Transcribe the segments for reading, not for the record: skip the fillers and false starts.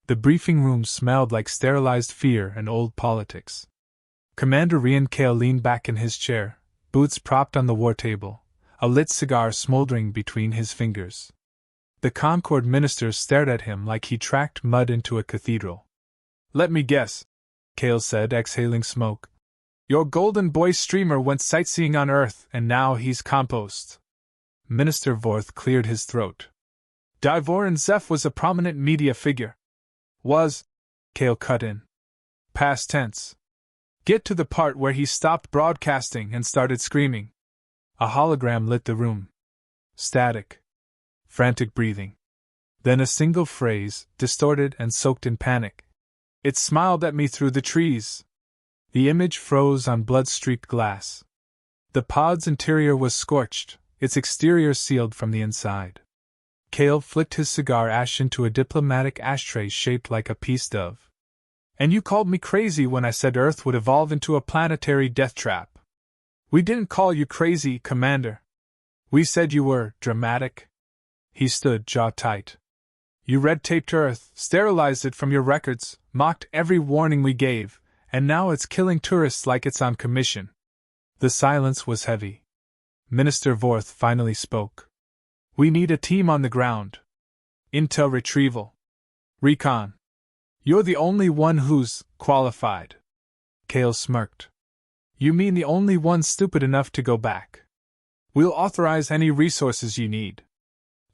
The briefing room smelled like sterilized fear and old politics. Commander Rian Kael leaned back in his chair, boots propped on the war table, a lit cigar smoldering between his fingers. The Concord minister stared at him like he tracked mud into a cathedral. "Let me guess," Kael said, exhaling smoke. "Your golden boy streamer went sightseeing on Earth and now he's compost." Minister Vorth cleared his throat. "Divoran Zeph was a prominent media figure." "Was," Kael cut in. "Past tense. Get to the part where he stopped broadcasting and started screaming." A hologram lit the room. Static. Frantic breathing. Then a single phrase, distorted and soaked in panic. "It smiled at me through the trees." The image froze on blood-streaked glass. The pod's interior was scorched, its exterior sealed from the inside. Kael flicked his cigar ash into a diplomatic ashtray shaped like a peace dove. "And you called me crazy when I said Earth would evolve into a planetary death trap." "We didn't call you crazy, Commander. We said you were dramatic." He stood, jaw tight. "You red-taped Earth, sterilized it from your records, mocked every warning we gave, and now it's killing tourists like it's on commission." The silence was heavy. Minister Vorth finally spoke. "We need a team on the ground. Intel retrieval. Recon. You're the only one who's qualified." Kael smirked. "You mean the only one stupid enough to go back? We'll authorize any resources you need."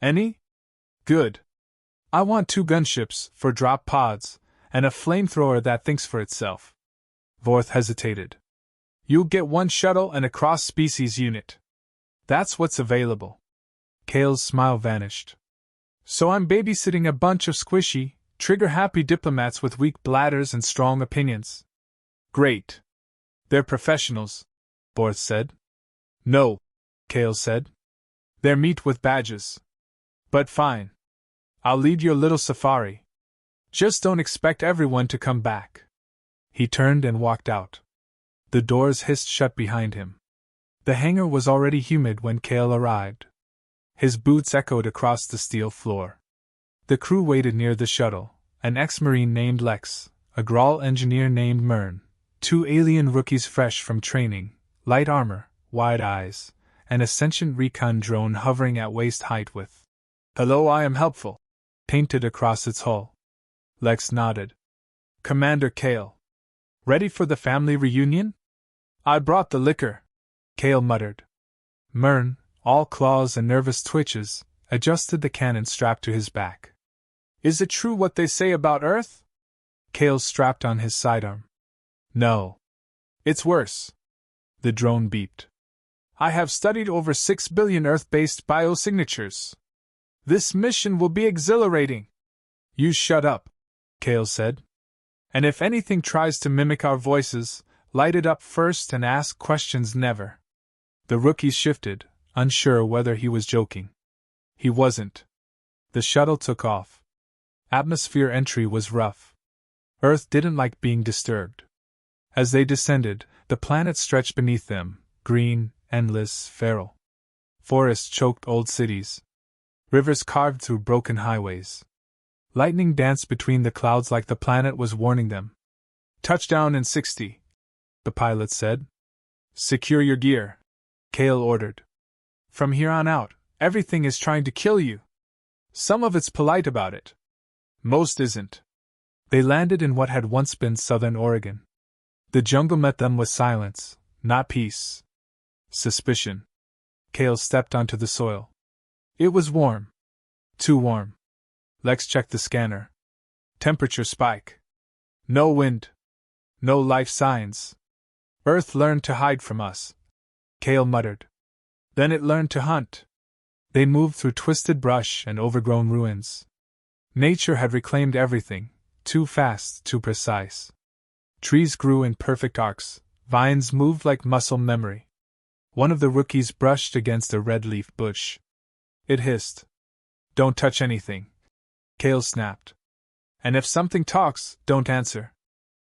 "Any? Good. I want 2 gunships for drop pods, and a flamethrower that thinks for itself." Vorth hesitated. "You'll get 1 shuttle and a cross-species unit. That's what's available." Kael's smile vanished. "So I'm babysitting a bunch of squishy, trigger-happy diplomats with weak bladders and strong opinions." "Great. They're professionals," Vorth said. "No," Kael said. "They're meat with badges. But fine. I'll lead your little safari. Just don't expect everyone to come back." He turned and walked out. The doors hissed shut behind him. The hangar was already humid when Kael arrived. His boots echoed across the steel floor. The crew waited near the shuttle, an ex-marine named Lex, a Grawl engineer named Mern, 2 alien rookies fresh from training, light armor, wide eyes, and a sentient recon drone hovering at waist height with "Hello, I am helpful" painted across its hull. Lex nodded. "Commander Kael. Ready for the family reunion?" "I brought the liquor," Kael muttered. Mern, all claws and nervous twitches, adjusted the cannon strapped to his back. "Is it true what they say about Earth?" Kael strapped on his sidearm. "No. It's worse." The drone beeped. "I have studied over 6 billion Earth-based biosignatures. This mission will be exhilarating." "You shut up," Kael said. "And if anything tries to mimic our voices, light it up first and ask questions never." The rookies shifted, unsure whether he was joking. He wasn't. The shuttle took off. Atmosphere entry was rough. Earth didn't like being disturbed. As they descended, the planet stretched beneath them, green, endless, feral. Forests choked old cities. Rivers carved through broken highways. Lightning danced between the clouds like the planet was warning them. "Touchdown in 60, the pilot said. "Secure your gear," Kael ordered. "From here on out, everything is trying to kill you. Some of it's polite about it. Most isn't." They landed in what had once been southern Oregon. The jungle met them with silence, not peace. Suspicion. Kael stepped onto the soil. It was warm. Too warm. Lex checked the scanner. Temperature spike. No wind. No life signs. Earth learned to hide from us, Kael muttered. Then it learned to hunt. They moved through twisted brush and overgrown ruins. Nature had reclaimed everything, too fast, too precise. Trees grew in perfect arcs, vines moved like muscle memory. One of the rookies brushed against a red-leaf bush. It hissed. "Don't touch anything," Kael snapped. "And if something talks, don't answer."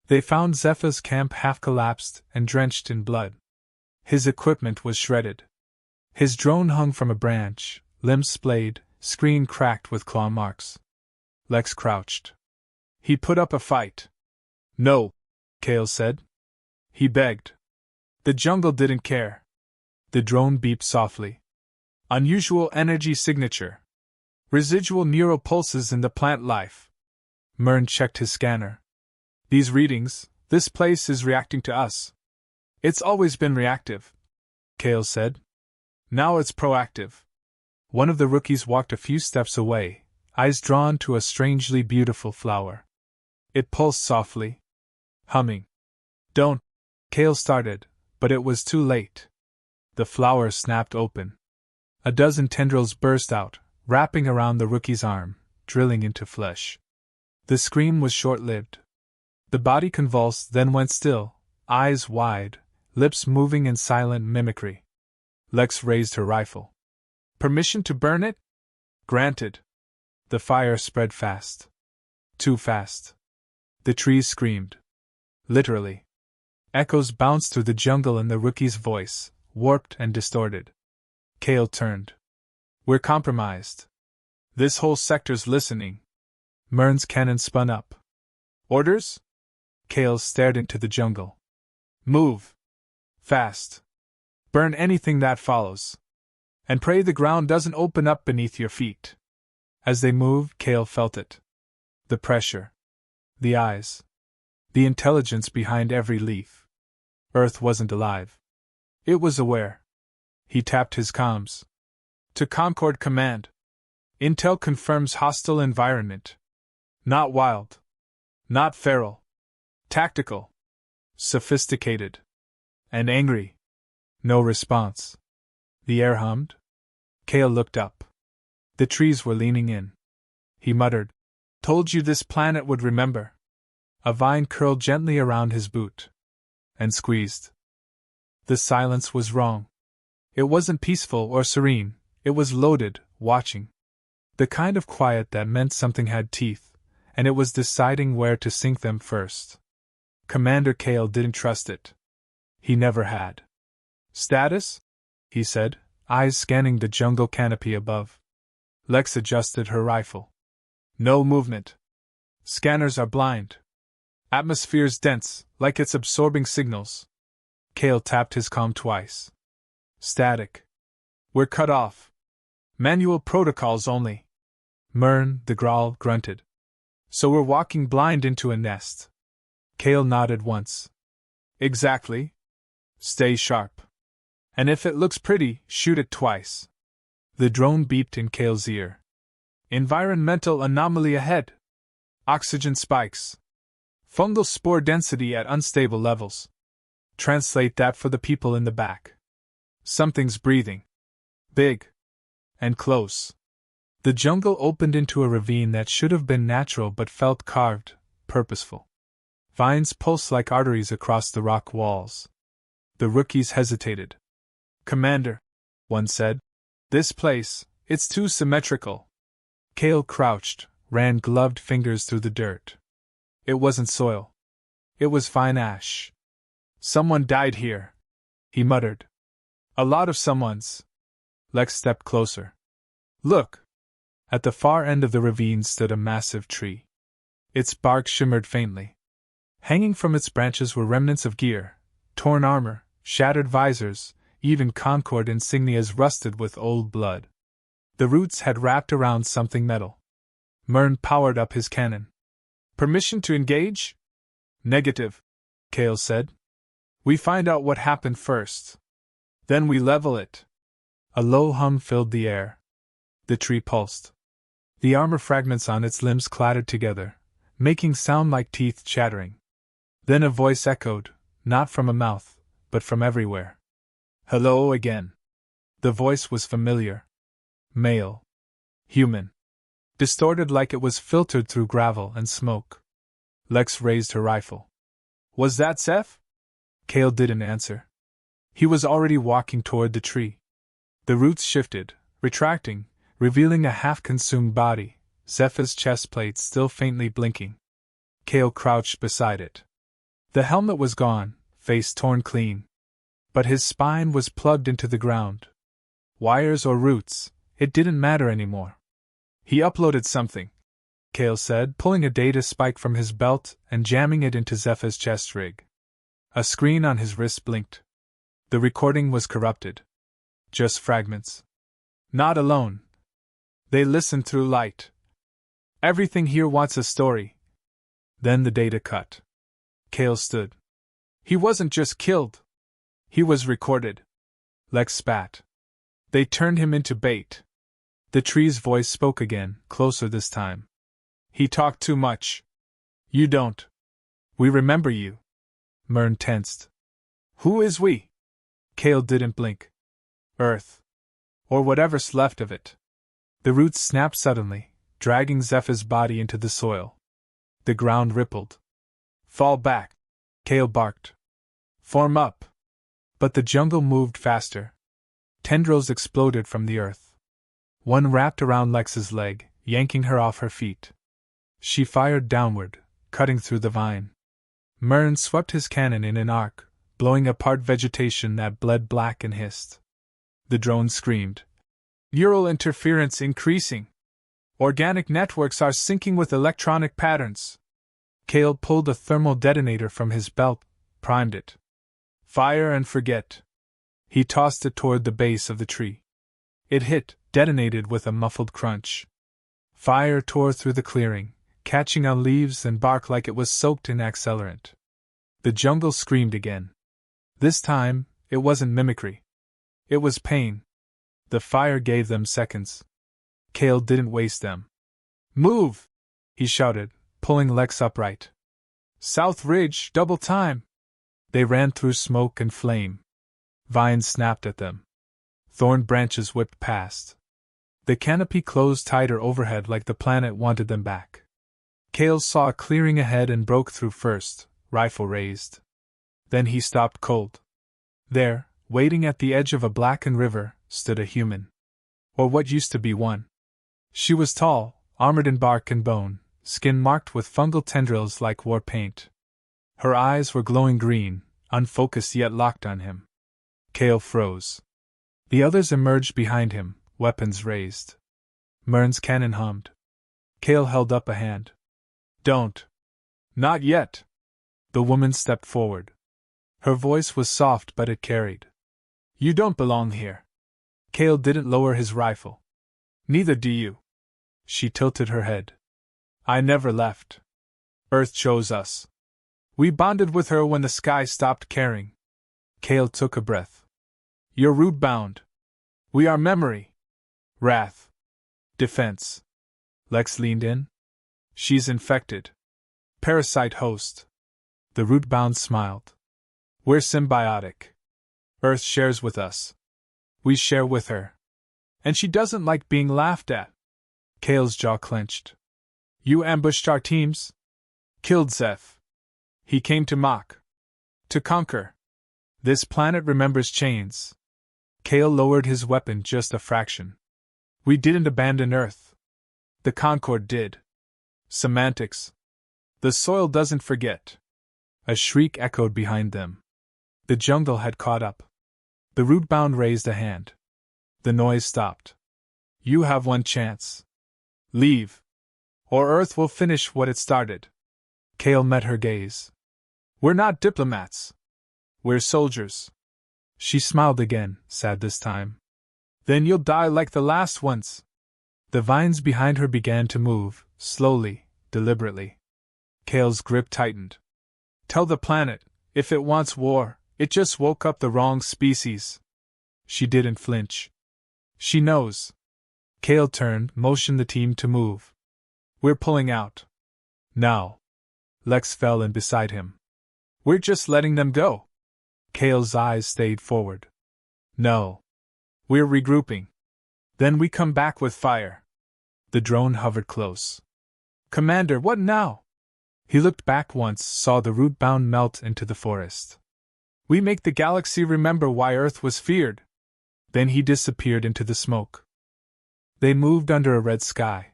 They found Zepha's camp half-collapsed and drenched in blood. His equipment was shredded. His drone hung from a branch, limbs splayed, screen cracked with claw marks. Lex crouched. He put up a fight. No, Kael said. He begged. The jungle didn't care. The drone beeped softly. Unusual energy signature. Residual neural pulses in the plant life. Mern checked his scanner. These readings, this place is reacting to us. It's always been reactive, Kael said. Now it's proactive. One of the rookies walked a few steps away, eyes drawn to a strangely beautiful flower. It pulsed softly. Humming. Don't, Kael started, but it was too late. The flower snapped open. A dozen tendrils burst out, wrapping around the rookie's arm, drilling into flesh. The scream was short-lived. The body convulsed, then went still, eyes wide, lips moving in silent mimicry. Lex raised her rifle. Permission to burn it? Granted. The fire spread fast. Too fast. The trees screamed. Literally. Echoes bounced through the jungle and the rookie's voice, warped and distorted. Kael turned. We're compromised. This whole sector's listening. Mern's cannon spun up. Orders? Kael stared into the jungle. Move. Fast. Burn anything that follows. And pray the ground doesn't open up beneath your feet. As they moved, Kael felt it. The pressure. The eyes. The intelligence behind every leaf. Earth wasn't alive. It was aware. He tapped his comms. To Concord Command. Intel confirms hostile environment. Not wild. Not feral. Tactical. Sophisticated. And angry. No response. The air hummed. Kael looked up. The trees were leaning in. He muttered. Told you this planet would remember. A vine curled gently around his boot. And squeezed. The silence was wrong. It wasn't peaceful or serene, it was loaded, watching. The kind of quiet that meant something had teeth, and it was deciding where to sink them first. Commander Kael didn't trust it. He never had. Status? He said, eyes scanning the jungle canopy above. Lex adjusted her rifle. No movement. Scanners are blind. Atmosphere's dense, like it's absorbing signals. Kael tapped his comm twice. Static. We're cut off. Manual protocols only. Mern, the growl, grunted. So we're walking blind into a nest. Kael nodded once. Exactly. Stay sharp. And if it looks pretty, shoot it twice. The drone beeped in Kael's ear. Environmental anomaly ahead. Oxygen spikes. Fungal spore density at unstable levels. Translate that for the people in the back. Something's breathing. Big. And close. The jungle opened into a ravine that should have been natural but felt carved, purposeful. Vines pulsed like arteries across the rock walls. The rookies hesitated. Commander, one said. This place, it's too symmetrical. Kael crouched, ran gloved fingers through the dirt. It wasn't soil. It was fine ash. Someone died here, he muttered. A lot of someones. Lex stepped closer. Look! At the far end of the ravine stood a massive tree. Its bark shimmered faintly. Hanging from its branches were remnants of gear, torn armor, shattered visors, even Concord insignias rusted with old blood. The roots had wrapped around something metal. Mern powered up his cannon. Permission to engage? Negative, Kael said. We find out what happened first. Then we level it. A low hum filled the air. The tree pulsed. The armor fragments on its limbs clattered together, making sound like teeth chattering. Then a voice echoed, not from a mouth, but from everywhere. Hello again. The voice was familiar. Male. Human. Distorted like it was filtered through gravel and smoke. Lex raised her rifle. Was that Seth? Kael didn't answer. He was already walking toward the tree. The roots shifted, retracting, revealing a half-consumed body, Zeph's chest plate still faintly blinking. Kael crouched beside it. The helmet was gone, face torn clean. But his spine was plugged into the ground. Wires or roots, it didn't matter anymore. He uploaded something. Kael said, pulling a data spike from his belt and jamming it into Zeph's chest rig. A screen on his wrist blinked. The recording was corrupted. Just fragments. Not alone. They listened through light. Everything here wants a story. Then the data cut. Kael stood. He wasn't just killed. He was recorded. Lex spat. They turned him into bait. The tree's voice spoke again, closer this time. He talked too much. You don't. We remember you. Myrn tensed. Who is we? Kael didn't blink. Earth. Or whatever's left of it. The roots snapped suddenly, dragging Zeph's body into the soil. The ground rippled. Fall back, Kael barked. Form up. But the jungle moved faster. Tendrils exploded from the earth. One wrapped around Lex's leg, yanking her off her feet. She fired downward, cutting through the vine. Myrn swept his cannon in an arc, blowing apart vegetation that bled black and hissed. The drone screamed. Neural interference increasing. Organic networks are syncing with electronic patterns. Kael pulled a thermal detonator from his belt, primed it. Fire and forget. He tossed it toward the base of the tree. It hit, detonated with a muffled crunch. Fire tore through the clearing, catching on leaves and bark like it was soaked in accelerant. The jungle screamed again. This time, it wasn't mimicry. It was pain. The fire gave them seconds. Kael didn't waste them. Move! He shouted, pulling Lex upright. South Ridge, double time! They ran through smoke and flame. Vines snapped at them. Thorn branches whipped past. The canopy closed tighter overhead like the planet wanted them back. Kael saw a clearing ahead and broke through first, rifle raised. Then he stopped cold. There, waiting at the edge of a blackened river, stood a human. Or what used to be one. She was tall, armored in bark and bone, skin marked with fungal tendrils like war paint. Her eyes were glowing green, unfocused yet locked on him. Kael froze. The others emerged behind him, weapons raised. Myrn's cannon hummed. Kael held up a hand. Don't. Not yet. The woman stepped forward. Her voice was soft but it carried. You don't belong here. Kael didn't lower his rifle. Neither do you. She tilted her head. I never left. Earth chose us. We bonded with her when the sky stopped caring. Kael took a breath. You're root-bound. We are memory. Wrath. Defense. Lex leaned in. She's infected. Parasite host. The root-bound smiled. We're symbiotic. Earth shares with us. We share with her. And she doesn't like being laughed at. Kael's jaw clenched. You ambushed our teams? Killed Zeph. He came to mock. To conquer. This planet remembers chains. Kael lowered his weapon just a fraction. We didn't abandon Earth. The Concord did. Semantics. The soil doesn't forget. A shriek echoed behind them. The jungle had caught up. The root-bound raised a hand. The noise stopped. You have one chance. Leave. Or Earth will finish what it started. Kael met her gaze. We're not diplomats. We're soldiers. She smiled again, sad this time. Then you'll die like the last ones. The vines behind her began to move, slowly, deliberately. Kael's grip tightened. Tell the planet, if it wants war, it just woke up the wrong species. She didn't flinch. She knows. Kael turned, motioned the team to move. We're pulling out. Now. Lex fell in beside him. We're just letting them go. Kael's eyes stayed forward. No. We're regrouping. Then we come back with fire. The drone hovered close. Commander, what now? He looked back once, saw the root-bound melt into the forest. We make the galaxy remember why Earth was feared. Then he disappeared into the smoke. They moved under a red sky.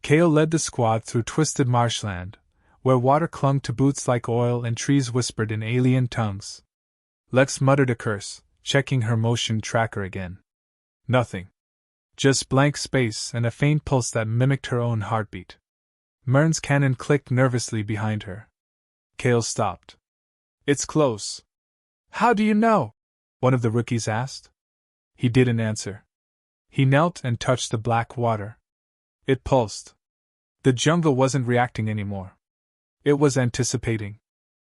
Kael led the squad through twisted marshland, where water clung to boots like oil and trees whispered in alien tongues. Lex muttered a curse, checking her motion tracker again. Nothing. Just blank space and a faint pulse that mimicked her own heartbeat. Mern's cannon clicked nervously behind her. Kael stopped. It's close. How do you know? One of the rookies asked. He didn't answer. He knelt and touched the black water. It pulsed. The jungle wasn't reacting anymore. It was anticipating.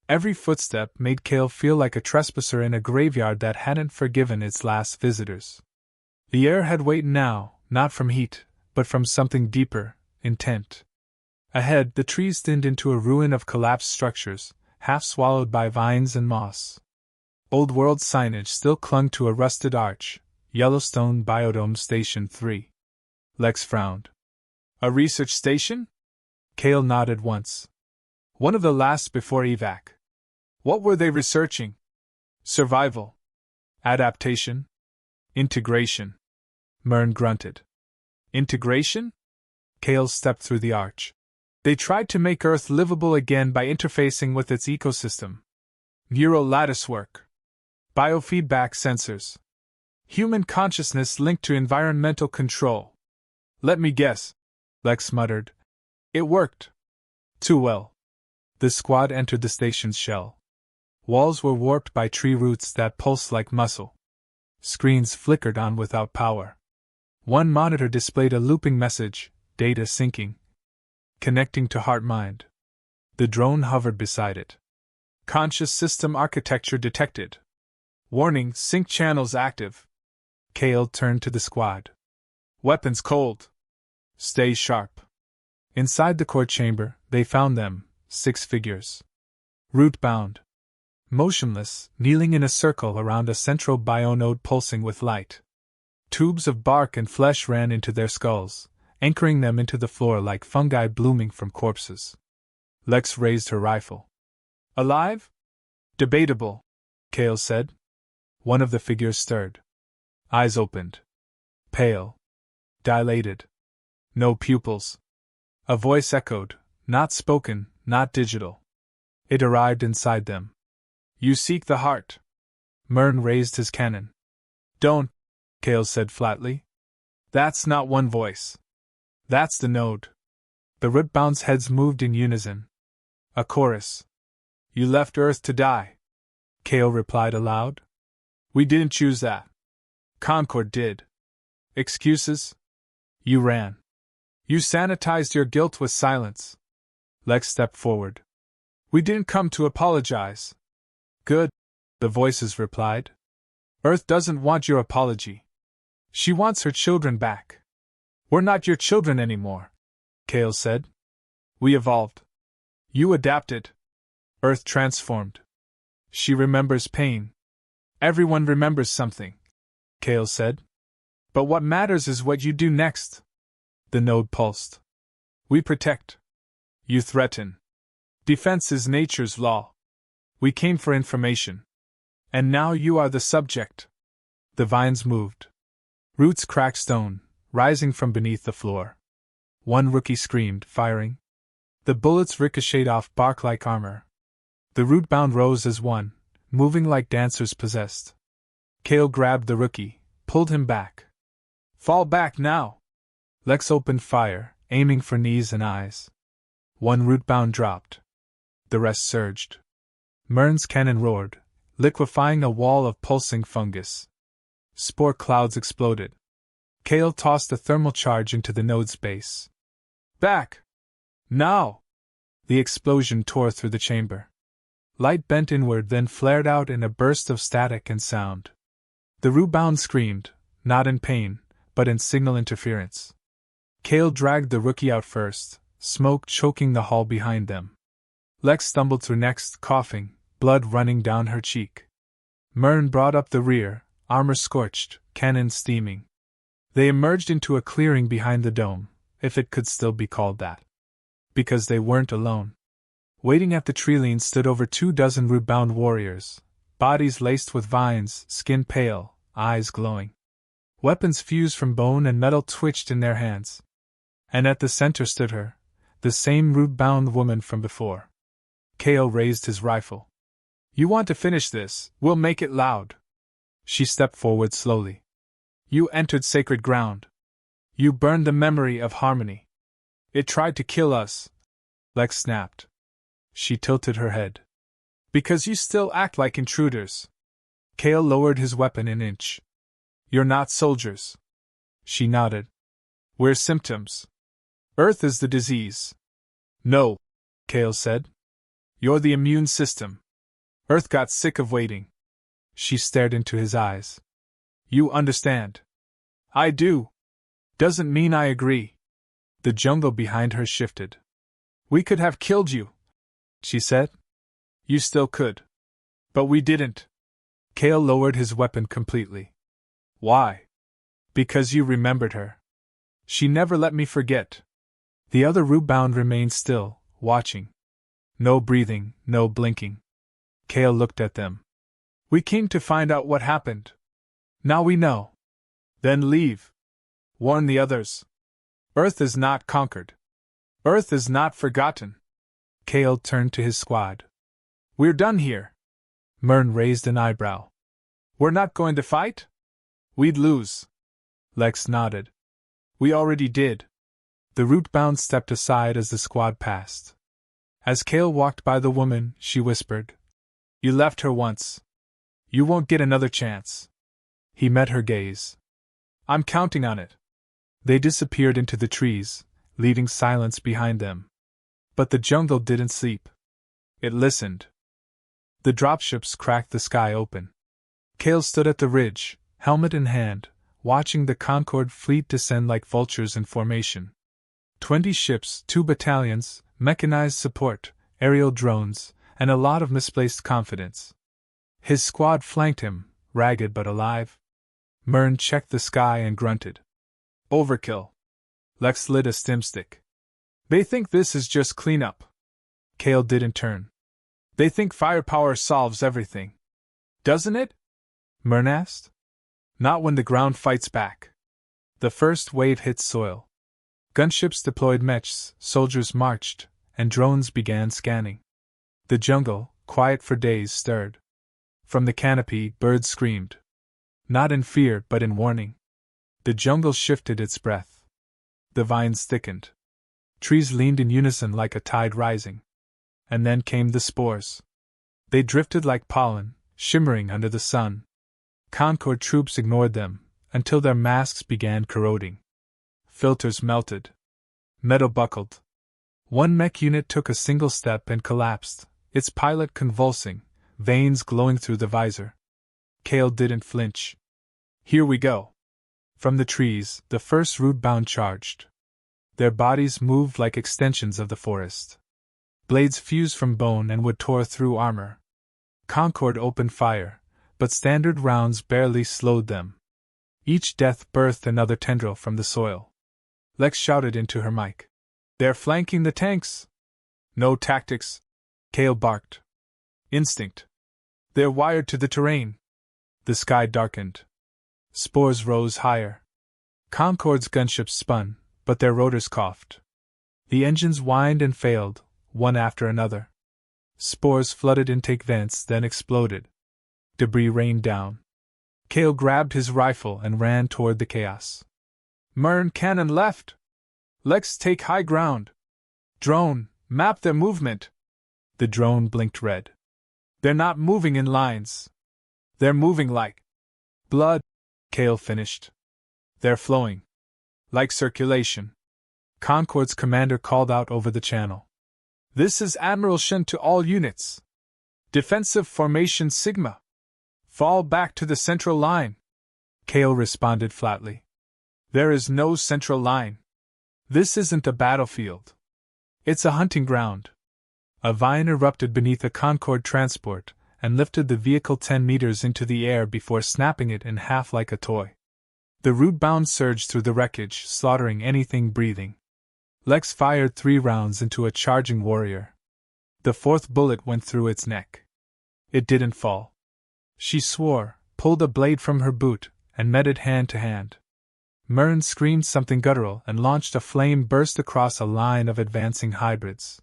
Every footstep made Kael feel like a trespasser in a graveyard that hadn't forgiven its last visitors. The air had weight now, not from heat, but from something deeper, intent. Ahead, the trees thinned into a ruin of collapsed structures, half swallowed by vines and moss. Old-world signage still clung to a rusted arch, Yellowstone Biodome Station 3. Lex frowned. A research station? Kael nodded once. One of the last before evac. What were they researching? Survival. Adaptation. Integration. Mern grunted. Integration? Kael stepped through the arch. They tried to make Earth livable again by interfacing with its ecosystem. Neural lattice work. Biofeedback sensors. Human consciousness linked to environmental control. Let me guess, Lex muttered. It worked. Too well. The squad entered the station's shell. Walls were warped by tree roots that pulsed like muscle. Screens flickered on without power. One monitor displayed a looping message, data syncing. Connecting to heart-mind. The drone hovered beside it. Conscious system architecture detected. Warning, sync channels active. Kael turned to the squad. Weapons cold. Stay sharp. Inside the core chamber, they found them, 6 figures. Root-bound. Motionless, kneeling in a circle around a central bionode pulsing with light. Tubes of bark and flesh ran into their skulls, anchoring them into the floor like fungi blooming from corpses. Lex raised her rifle. Alive? Debatable, Kael said. One of the figures stirred. Eyes opened. Pale. Dilated. No pupils. A voice echoed, not spoken, not digital. It arrived inside them. You seek the heart. Mern raised his cannon. Don't, Kael said flatly. That's not one voice. That's the node. The root-bound's heads moved in unison. A chorus. You left Earth to die. Kael replied aloud. We didn't choose that. Concord did. Excuses? You ran. You sanitized your guilt with silence. Lex stepped forward. We didn't come to apologize. Good, the voices replied. Earth doesn't want your apology. She wants her children back. We're not your children anymore, Kael said. We evolved. You adapted. Earth transformed. She remembers pain. Everyone remembers something, Kael said. But what matters is what you do next. The node pulsed. We protect. You threaten. Defense is nature's law. We came for information. And now you are the subject. The vines moved. Roots cracked stone, rising from beneath the floor. One rookie screamed, firing. The bullets ricocheted off bark-like armor. The root-bound rose as one, moving like dancers possessed. Kael grabbed the rookie, pulled him back. Fall back now! Lex opened fire, aiming for knees and eyes. One root-bound dropped. The rest surged. Mern's cannon roared, liquefying a wall of pulsing fungus. Spore clouds exploded. Kael tossed a thermal charge into the node's base. Back! Now! The explosion tore through the chamber. Light bent inward, then flared out in a burst of static and sound. The root-bound screamed, not in pain, but in signal interference. Kael dragged the rookie out first, smoke choking the hall behind them. Lex stumbled through next, coughing, blood running down her cheek. Mern brought up the rear, armor scorched, cannon steaming. They emerged into a clearing behind the dome, if it could still be called that. Because they weren't alone. Waiting at the tree-line stood over 24 root-bound warriors, bodies laced with vines, skin pale, eyes glowing. Weapons fused from bone and metal twitched in their hands. And at the center stood her, the same root-bound woman from before. Kael raised his rifle. You want to finish this, we'll make it loud. She stepped forward slowly. You entered sacred ground. You burned the memory of harmony. It tried to kill us, Lex snapped. She tilted her head. Because you still act like intruders. Kael lowered his weapon an inch. You're not soldiers. She nodded. We're symptoms. Earth is the disease. No, Kael said. You're the immune system. Earth got sick of waiting. She stared into his eyes. You understand. I do. Doesn't mean I agree. The jungle behind her shifted. We could have killed you, she said. You still could. But we didn't. Kael lowered his weapon completely. Why? Because you remembered her. She never let me forget. The other rootbound remained still, watching. No breathing, no blinking. Kael looked at them. We came to find out what happened. Now we know. Then leave. Warn the others. Earth is not conquered. Earth is not forgotten. Kael turned to his squad. We're done here. Myrn raised an eyebrow. We're not going to fight? We'd lose. Lex nodded. We already did. The rootbound stepped aside as the squad passed. As Kael walked by the woman, she whispered, You left her once. You won't get another chance. He met her gaze. I'm counting on it. They disappeared into the trees, leaving silence behind them. But the jungle didn't sleep. It listened. The dropships cracked the sky open. Kael stood at the ridge, helmet in hand, watching the Concord fleet descend like vultures in formation. 20 ships, 2 battalions, mechanized support, aerial drones, and a lot of misplaced confidence. His squad flanked him, ragged but alive. Myrn checked the sky and grunted. Overkill. Lex lit a stim stick. They think this is just cleanup. Kael didn't turn. They think firepower solves everything. Doesn't it? Myrn asked. Not when the ground fights back. The first wave hit soil. Gunships deployed mechs, soldiers marched, and drones began scanning. The jungle, quiet for days, stirred. From the canopy, birds screamed. Not in fear, but in warning. The jungle shifted its breath. The vines thickened. Trees leaned in unison like a tide rising. And then came the spores. They drifted like pollen, shimmering under the sun. Concord troops ignored them, until their masks began corroding. Filters melted. Metal buckled. One mech unit took a single step and collapsed, its pilot convulsing, veins glowing through the visor. Kael didn't flinch. Here we go. From the trees, the first rootbound charged. Their bodies moved like extensions of the forest. Blades fused from bone and wood tore through armor. Concord opened fire, but standard rounds barely slowed them. Each death birthed another tendril from the soil. Lex shouted into her mic. They're flanking the tanks. No tactics. Kael barked. Instinct. They're wired to the terrain. The sky darkened. Spores rose higher. Concord's gunships spun, but their rotors coughed. The engines whined and failed, one after another. Spores flooded intake vents, then exploded. Debris rained down. Kael grabbed his rifle and ran toward the chaos. Myrn cannon left. Lex take high ground. Drone, map their movement. The drone blinked red. They're not moving in lines. They're moving like blood, Kael finished. They're flowing. Like circulation. Concord's commander called out over the channel. This is Admiral Shen to all units. Defensive formation Sigma. Fall back to the central line. Kael responded flatly. There is no central line. This isn't a battlefield. It's a hunting ground. A vine erupted beneath a Concord transport and lifted the vehicle 10 meters into the air before snapping it in half like a toy. The rootbound surged through the wreckage, slaughtering anything breathing. Lex fired 3 rounds into a charging warrior. The 4th bullet went through its neck. It didn't fall. She swore, pulled a blade from her boot, and met it hand to hand. Myrn screamed something guttural and launched a flame burst across a line of advancing hybrids.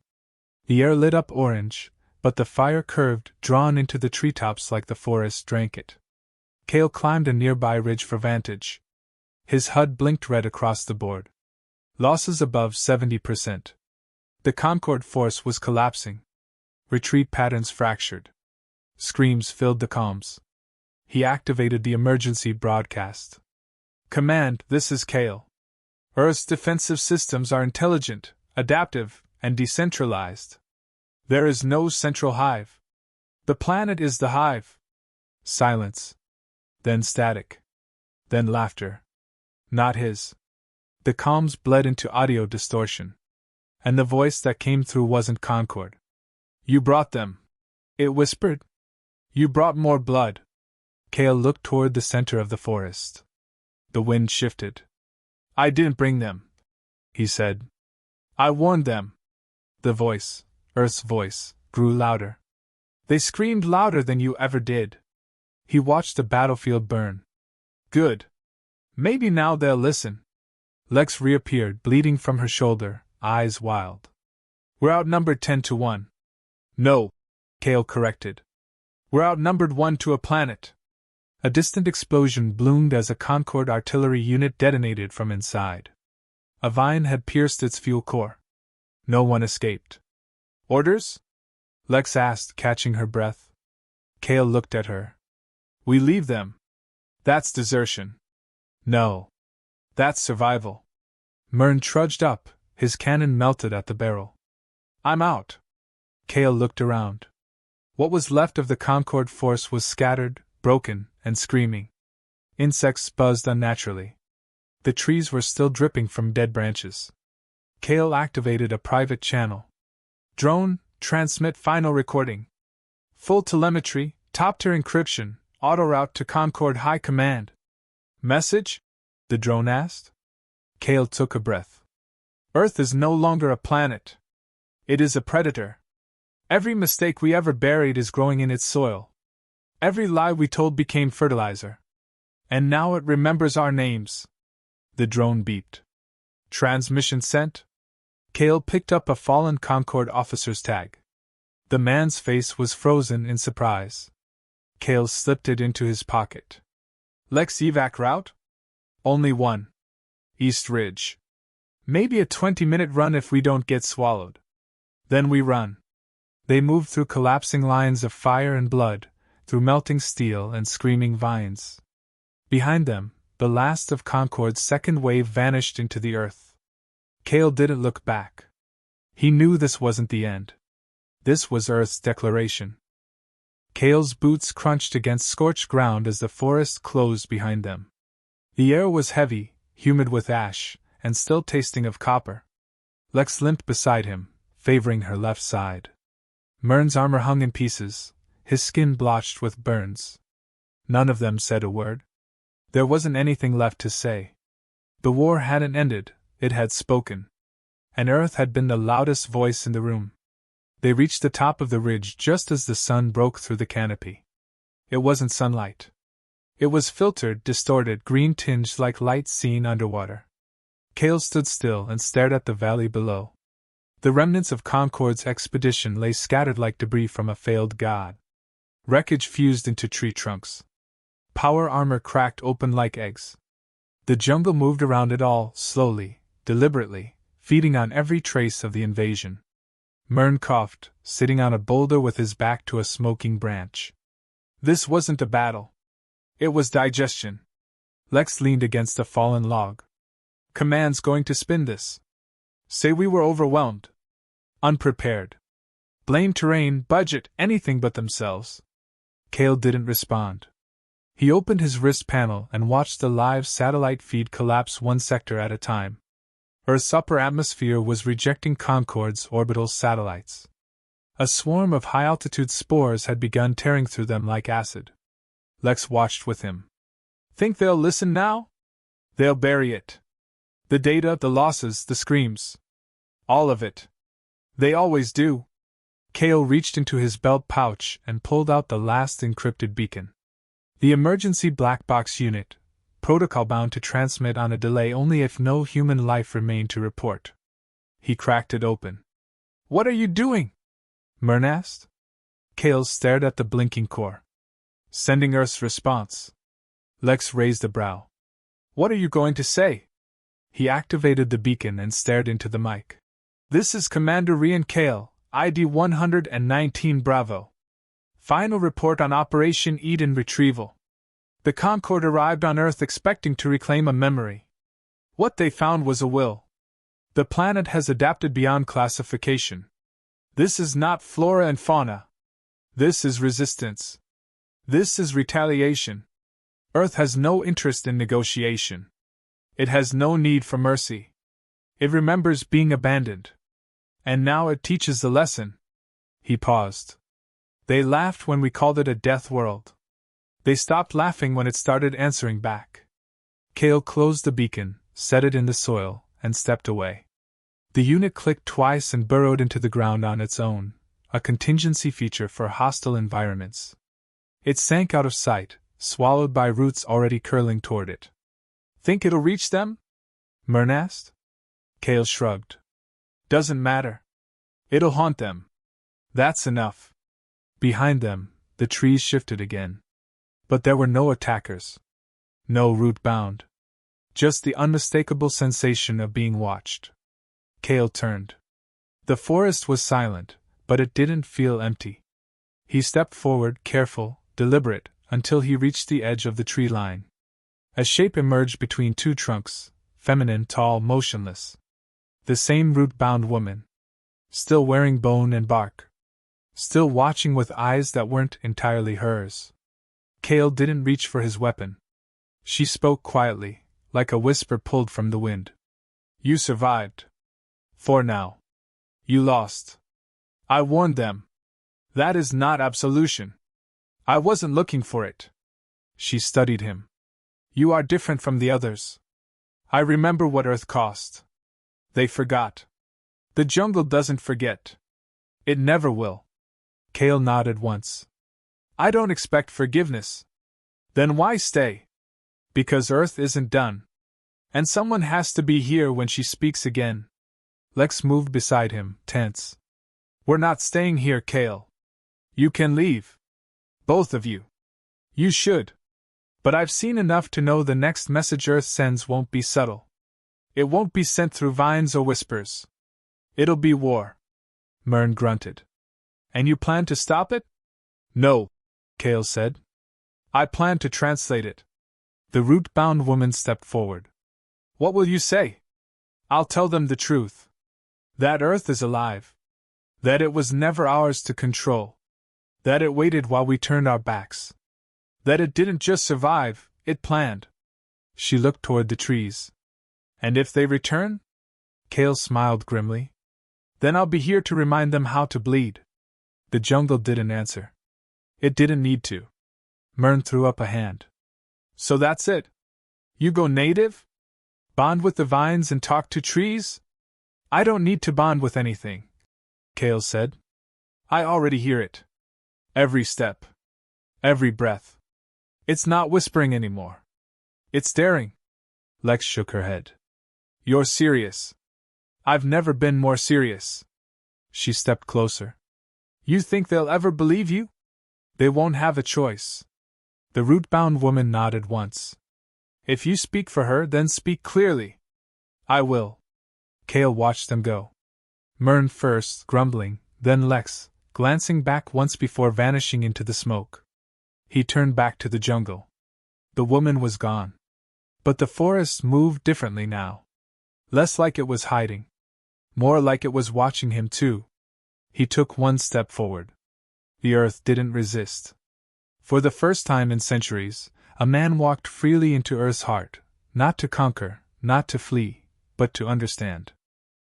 The air lit up orange, but the fire curved, drawn into the treetops like the forest drank it. Kael climbed a nearby ridge for vantage. His HUD blinked red across the board. Losses above 70%. The Concord force was collapsing. Retreat patterns fractured. Screams filled the comms. He activated the emergency broadcast. Command, this is Kael. Earth's defensive systems are intelligent, adaptive, and decentralized. There is no central hive. The planet is the hive. Silence. Then static. Then laughter. Not his. The comms bled into audio distortion. And the voice that came through wasn't Concord. You brought them. It whispered. You brought more blood. Kael looked toward the center of the forest. The wind shifted. I didn't bring them, he said. I warned them. The voice, Earth's voice, grew louder. They screamed louder than you ever did. He watched the battlefield burn. Good. Maybe now they'll listen. Lex reappeared, bleeding from her shoulder, eyes wild. We're outnumbered 10-1. No, Kael corrected. We're outnumbered 1 to a planet. A distant explosion bloomed as a Concord artillery unit detonated from inside. A vine had pierced its fuel core. No one escaped. Orders? Lex asked, catching her breath. Kael looked at her. We leave them. That's desertion. No. That's survival. Myrn trudged up, his cannon melted at the barrel. I'm out. Kael looked around. What was left of the Concord force was scattered, broken, and screaming. Insects buzzed unnaturally. The trees were still dripping from dead branches. Kael activated a private channel. Drone, transmit final recording. Full telemetry, top-tier encryption, autoroute to Concord High Command. Message? The drone asked. Kael took a breath. Earth is no longer a planet. It is a predator. Every mistake we ever buried is growing in its soil. Every lie we told became fertilizer. And now it remembers our names. The drone beeped. Transmission sent? Kael picked up a fallen Concord officer's tag. The man's face was frozen in surprise. Kael slipped it into his pocket. Lex evac route? Only one. East Ridge. Maybe a 20-minute run if we don't get swallowed. Then we run. They moved through collapsing lines of fire and blood, through melting steel and screaming vines. Behind them, the last of Concord's second wave vanished into the earth. Kael didn't look back. He knew this wasn't the end. This was Earth's declaration. Kael's boots crunched against scorched ground as the forest closed behind them. The air was heavy, humid with ash, and still tasting of copper. Lex limped beside him, favoring her left side. Myrn's armor hung in pieces, his skin blotched with burns. None of them said a word. There wasn't anything left to say. The war hadn't ended, it had spoken. And Earth had been the loudest voice in the room. They reached the top of the ridge just as the sun broke through the canopy. It wasn't sunlight. It was filtered, distorted, green tinged like light seen underwater. Kael stood still and stared at the valley below. The remnants of Concord's expedition lay scattered like debris from a failed god. Wreckage fused into tree trunks. Power armor cracked open like eggs. The jungle moved around it all, slowly, deliberately, feeding on every trace of the invasion. Myrn coughed, sitting on a boulder with his back to a smoking branch. This wasn't a battle. It was digestion. Lex leaned against a fallen log. Command's going to spin this. Say we were overwhelmed. Unprepared. Blame terrain, budget, anything but themselves. Kael didn't respond. He opened his wrist panel and watched the live satellite feed collapse one sector at a time. Earth's upper atmosphere was rejecting Concord's orbital satellites. A swarm of high-altitude spores had begun tearing through them like acid. Lex watched with him. Think they'll listen now? They'll bury it. The data, the losses, the screams. All of it. They always do. Kael reached into his belt pouch and pulled out the last encrypted beacon. The emergency black box unit, protocol bound to transmit on a delay only if no human life remained to report. He cracked it open. What are you doing? Myrn asked. Kael stared at the blinking core. Sending Earth's response. Lex raised a brow. What are you going to say? He activated the beacon and stared into the mic. This is Commander Rian Kael, ID 119 Bravo. Final report on Operation Eden Retrieval. The Concord arrived on Earth expecting to reclaim a memory. What they found was a will. The planet has adapted beyond classification. This is not flora and fauna. This is resistance. This is retaliation. Earth has no interest in negotiation. It has no need for mercy. It remembers being abandoned. And now it teaches the lesson. He paused. They laughed when we called it a death world. They stopped laughing when it started answering back. Kael closed the beacon, set it in the soil, and stepped away. The unit clicked twice and burrowed into the ground on its own, a contingency feature for hostile environments. It sank out of sight, swallowed by roots already curling toward it. Think it'll reach them? Myrn asked. Kael shrugged. Doesn't matter. It'll haunt them. That's enough. Behind them, the trees shifted again. But there were no attackers. No root-bound. Just the unmistakable sensation of being watched. Kael turned. The forest was silent, but it didn't feel empty. He stepped forward, careful, deliberate, until he reached the edge of the tree line. A shape emerged between two trunks, feminine, tall, motionless. The same root-bound woman. Still wearing bone and bark. Still watching with eyes that weren't entirely hers. Kael didn't reach for his weapon. She spoke quietly, like a whisper pulled from the wind. You survived. For now. You lost. I warned them. That is not absolution. I wasn't looking for it. She studied him. You are different from the others. I remember what Earth cost. They forgot. The jungle doesn't forget. It never will. Kael nodded once. I don't expect forgiveness. Then why stay? Because Earth isn't done. And someone has to be here when she speaks again. Lex moved beside him, tense. We're not staying here, Kael. You can leave. Both of you. You should. But I've seen enough to know the next message Earth sends won't be subtle. It won't be sent through vines or whispers. It'll be war. Myrn grunted. And you plan to stop it? No, Kael said. I plan to translate it. The root-bound woman stepped forward. What will you say? I'll tell them the truth. That Earth is alive. That it was never ours to control. That it waited while we turned our backs. That it didn't just survive, it planned. She looked toward the trees. And if they return? Kael smiled grimly. Then I'll be here to remind them how to bleed. The jungle didn't answer. It didn't need to. Myrn threw up a hand. So that's it? You go native? Bond with the vines and talk to trees? I don't need to bond with anything, Kael said. I already hear it. Every step. Every breath. It's not whispering anymore. It's daring. Lex shook her head. You're serious. I've never been more serious. She stepped closer. You think they'll ever believe you? They won't have a choice. The root-bound woman nodded once. If you speak for her, then speak clearly. I will. Kael watched them go. Myrn first, grumbling, then Lex, glancing back once before vanishing into the smoke. He turned back to the jungle. The woman was gone. But the forest moved differently now. Less like it was hiding. More like it was watching him too. He took one step forward. The earth didn't resist. For the first time in centuries, a man walked freely into Earth's heart, not to conquer, not to flee, but to understand.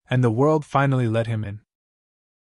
And the world finally let him in.